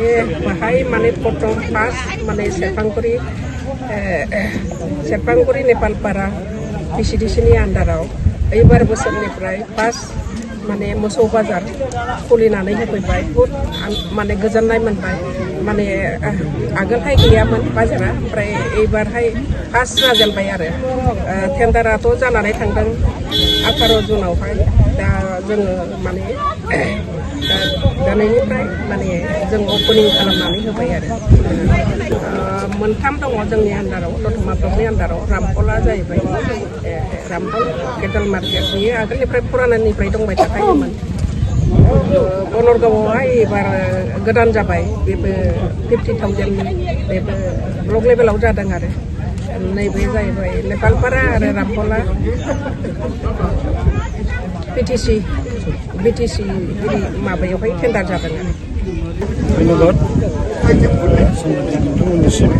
बाहाय माने प्रथम फार्स्ट माने सेरफांगुरि नेपालपारा VCDCनि आन्दाराव एबार बोसोरनिफ्राय फार्स्ट माने मोसौ बाजार खुलिनानै होफैबाय बहुद माने गोजोननाय मोनबाय माने आगोलहाय गैयामोन बाजारा ओमफ्राय एबारहाय फार्स्ट जाजेनबाय आरो टेन्डाराथ' जानानै थांदों 18 जुनावहाय दा जोङो माने दिनैनिफ्राय माने जों अपेनिं खालामनानै होबाय आरो मोनथाम दङ जोंनि आन्दाराव दतमा ब्लकनि आन्दाराव रामफला जाहैबाय रामफल केटल मार्केट बियो आगोलनिफ्राय पुरानानिफ्राय दंबाय थाखायोमोन बनरगावआवहाय एबार गोदान जाबाय बेबो 50,000 बेबो ब्लक लेभेलाव जादों आरो नैबे जाहैबाय नेपालपारा आरो रामफला BTC माबायावहाय टेन्डार जादों आरो धन्यबाद नोंथांमोननिसिम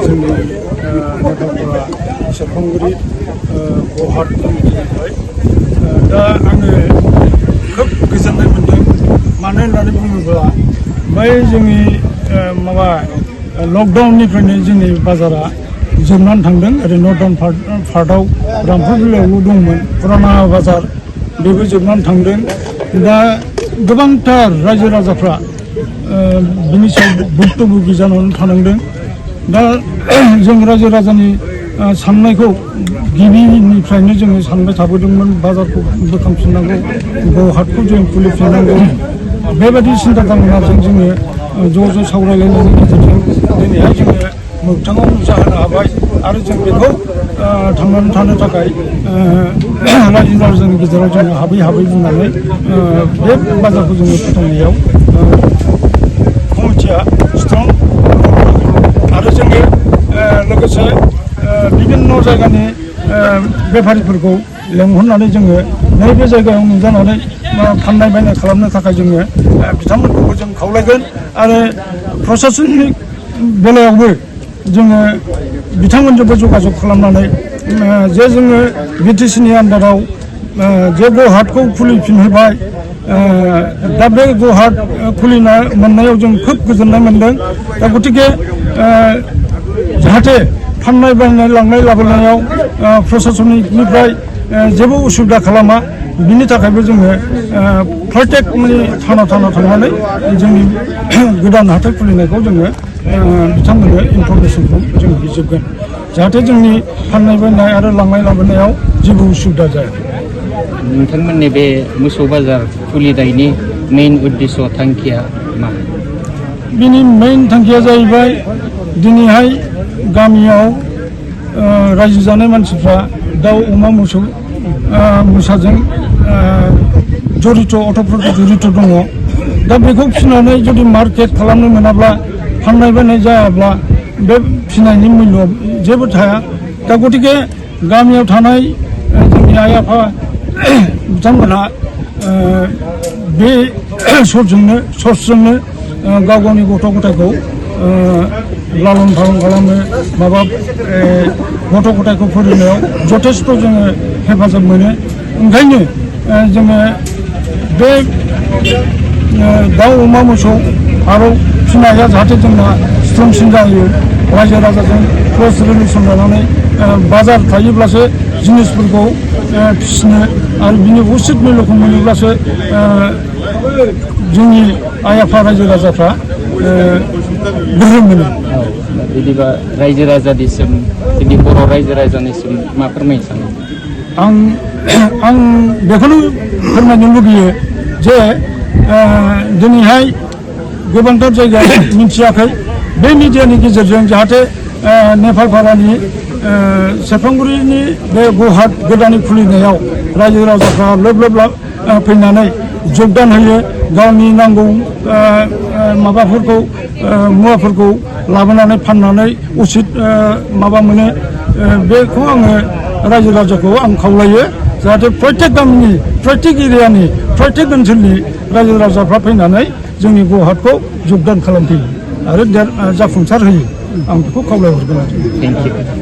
जोंनि नेपालपारा सेरफांगुरि गौहाट कमिटिनिफ्राय दा आङो खोब गोजोननाय मोनदों मानो होननानै बुङोब्ला बै जोंनि माबा लकडाउननिफ्रायनो जोंनि बाजारा जोबनानै थांदों ओरै नर्दार्न पार्टआव रामफल बिलोआवल' दंमोन पुराना बाजार बेबो जोबनानै थांदों दा गोबांथार रायजो राजाफ्रा बिनि सायाव भुक्तभोगि जानानै थानांदों दा जों रायजो राजानि साननायखौ गिबिनिफ्रायनो जोङो सानबाय थाबोदोंमोन बाजारखौ बोखांफिननांगौ गौहाटखौ जों खुलिफिननांगौ बेबायदि सिन्था भाबनाजों जोङो ज' सावरायलायनायनि गेजेरजों दिनैहाय जोङो मोगथाङाव नुजाहोनो हाबाय आरो जों बेखौ थांनानै थानो थाखाय रायजो राजानि गेजेराव जोङो हाबै बुंनानै बे बाजारखौ जोङो फोथांनायाव कमिटिया स्ट्रं आरो जोङो लोगोसे बिभिन्न जायगानि बेफारिफोरखौ लेंहरनानै जोङो नैबे जायगायाव नुजानानै फाननाय बायनाय खालामनो थाखाय जोङो बिथांमोनखौबो जों खावलायगोन आरो प्रशासनिक बेलायावबो जोङो बिथांमोनजोंबो जगाजग खालामनानै जे जोङो BTCनि आन्दाराव जे गौहाटखौ खुलिफिनहोबाय दा बे गौहाट खुलिना मोननायाव जों खोब गोजोननाय मोनदों दा गतिके जाहाथे फाननाय बायनाय लांनाय लाबोनायाव प्रशासनिकनिफ्राय जेबो उसुबिदा खालामा बिनि थाखायबो जोङो प्रत्येक माने थाना थांनानै जोंनि गोदान हाथाइ खुलिनायखौ जोङो बिथांमोननो इनफरमेसनखौ जों बिजोबगोन जाहाथे जोंनि फाननाय बायनाय आरो लांनाय लाबोनायाव जेबो उसुबिदा जाया नोंथांमोननि बे मोसौ बाजार खुलिनायनि मेइन उद्देश्य थांखिया मा बिनि मेइन थांखिया जाहैबाय दिनैहाय गामियाव रायजो जानाय मानसिफ्रा दाउ अमा मोसाजों जरित अट'फोरजों जरित दङ दा बेखौ फिनानै जुदि मार्केट खालामनो मोनाब्ला फाननाय बायनाय जायाब्ला बे फिनायनि मुल्य जेबो थाया दा गतिके गामियाव थानाय जोंनि आइ आफा बिथांमोनहा बे सर्सजोंनो गाव गावनि गथ' गथायखौ लालन पालन खालामनो माबा गथ' गथायखौ फोरोंनायाव जथेस्थ' जोङो हेफाजाब मोनो ओंखायनो जोङो बे दाउ अमा मोसौ फारौ फिनाया जाहाथे जोंना स्ट्रंसिन जायो रायजो राजाजों क्ल'ज रिलेसन लानानै बाजार थायोब्लासो जिनिसफोरखौ फिसिनो आरो बिनि उचित मुल्यखौ मोनोब्लासो जोंनि आइ आफा रायजो राजाफ्रा गोहोम मोनो बिदिबा रायजो राजानिसिम जोंनि बर' रायजो राजानिसिम मा फोरमायनो सानो आं बेखौनो फोरमायनो लुगैयो जे दिनैहाय गोबांथार जायगा मिथियाखै बे मिडियानि गेजेरजों जाहाथे नेपालपारानि सेरफांगुरिनि बे गौहाट गोदानै खुलिनायाव रायजो राजाफ्रा लोब फैनानै जगदान होयो गावनि नांगौ माबाफोरखौ मुवाफोरखौ लाबोनानै फाननानै उचित माबा मोनो बेखौ आङो रायजो राजाखौ आं खावलायो जाहाथे प्रत्येक गामिनि प्रत्येक एरियानि प्रत्येक ओनसोलनि रायजो राजाफ्रा फैनानै जोंनि गौहाटखौ जगदान खालामफैयो आरो जाफुंसार होयो आं बेखौ खावलायहरगोन आरो। Thank you.